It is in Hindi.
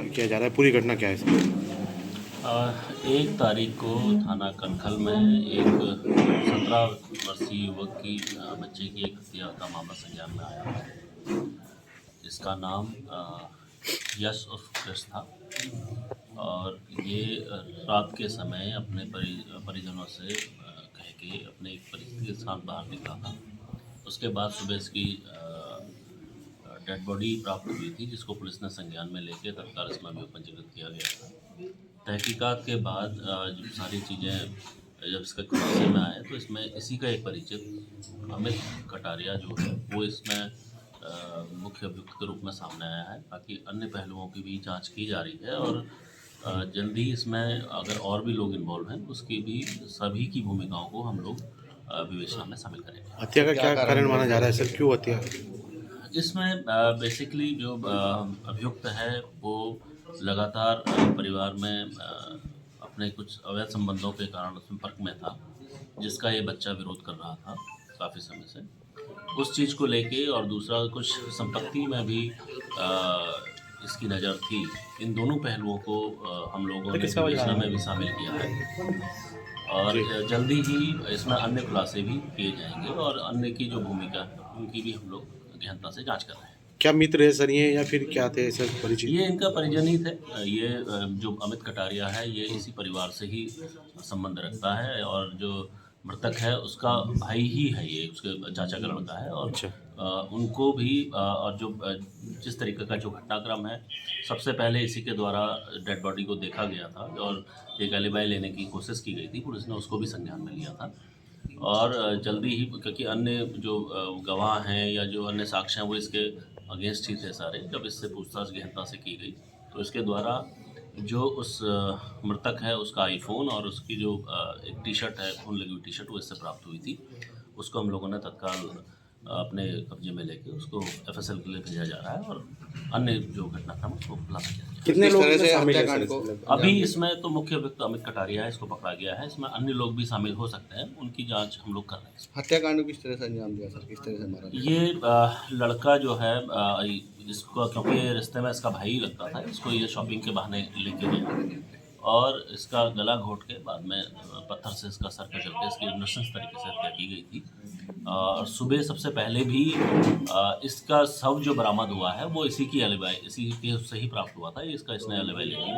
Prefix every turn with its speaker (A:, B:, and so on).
A: किया जा रहा है, पूरी घटना क्या है इसमें?
B: 1 तारीख को थाना कनखल में एक 17 वर्षीय युवक की बच्चे की एक हत्या का मामला संज्ञान में आया है। इसका नाम यश उर्फ कृष था और ये रात के समय अपने परिजनों से कह के अपने एक परिचित के साथ बाहर निकला था। उसके बाद सुबह इसकी डेड बॉडी प्राप्त हुई थी, जिसको पुलिस ने संज्ञान में लेके तत्काल इसमें अभियोग पंजीकृत किया गया था। तहकीकात के बाद जो सारी चीज़ें जब इसके खुलासे में आए तो इसमें इसी का एक परिचित अमित कटारिया जो है वो इसमें मुख्य अभियुक्त के रूप में सामने आया है। बाकी अन्य पहलुओं की भी जांच की जा रही है और जल्दी इसमें अगर और भी लोग इन्वॉल्व हैं उसकी भी सभी की भूमिकाओं को हम लोग विवेचना में शामिल करेंगे।
A: हत्या का क्या कारण माना जा रहा है सर, क्यों हत्या?
B: इसमें बेसिकली जो अभियुक्त है वो लगातार परिवार में अपने कुछ अवैध संबंधों के कारण संपर्क में था, जिसका ये बच्चा विरोध कर रहा था काफ़ी समय से। उस चीज़ को लेके और दूसरा कुछ संपत्ति में भी इसकी नज़र थी। इन दोनों पहलुओं को हम लोगों ने विवेचना में भी शामिल किया है और जल्दी ही इसमें अन्य खुलासे भी किए जाएंगे और अन्य की जो भूमिका है उनकी भी हम लोग गहनता से जांच कर रहे हैं।
A: क्या मित्र है सर ये, या फिर क्या थे सर परिचित?
B: ये इनका परिजन ही थे। ये जो अमित कटारिया है ये इसी परिवार से ही संबंध रखता है और जो मृतक है उसका भाई ही है, ये उसके चाचा का लड़का है और
A: अच्छा।
B: उनको भी और जो जिस तरीके का जो घटनाक्रम है, सबसे पहले इसी के द्वारा डेड बॉडी को देखा गया था और एक एलिबाई लेने की कोशिश की गई थी। पुलिस ने उसको भी संज्ञान में लिया था और जल्दी ही, क्योंकि अन्य जो गवाह हैं या जो अन्य साक्ष्य हैं वो इसके अगेंस्ट ही थे सारे। जब इससे पूछताछ गहनता से की गई तो इसके द्वारा जो उस मृतक है उसका आईफोन और उसकी जो एक टी शर्ट है, खून लगी हुई टी शर्ट, वो इससे प्राप्त हुई थी। उसको हम लोगों ने तत्काल अपने कब्जे में लेके उसको एफएसएल के लिए भेजा जा रहा है और अन्य जो घटनाक्रम उसको खुलासा किया जाएगा।
A: कितने लोग
C: से
A: शामिल हैं
C: हत्याकांड
A: सर
C: को?
A: इसमें?
B: अभी इसमें तो मुख्य अभियुक्त अमित कटारिया है, इसको पकड़ा गया है। इसमें अन्य लोग भी शामिल हो सकते हैं, उनकी जांच हम लोग कर रहे हैं।
C: हत्याकांड को किस तरह से अंजाम दिया सर, किस तरह से मारा?
B: ये लड़का जो है इसको, क्योंकि ये रिश्ते में इसका भाई लगता था, इसको ये शॉपिंग के बहाने लेके गया और इसका गला घोट के बाद में पत्थर से इसका सर कचल के इसकी नृशंस तरीके से हत्या की गई थी। और सुबह सबसे पहले भी इसका शव जो बरामद हुआ है वो इसी की एलिबाई, इसी के उससे ही प्राप्त हुआ था। इसका इसने एलिबाई ले ली।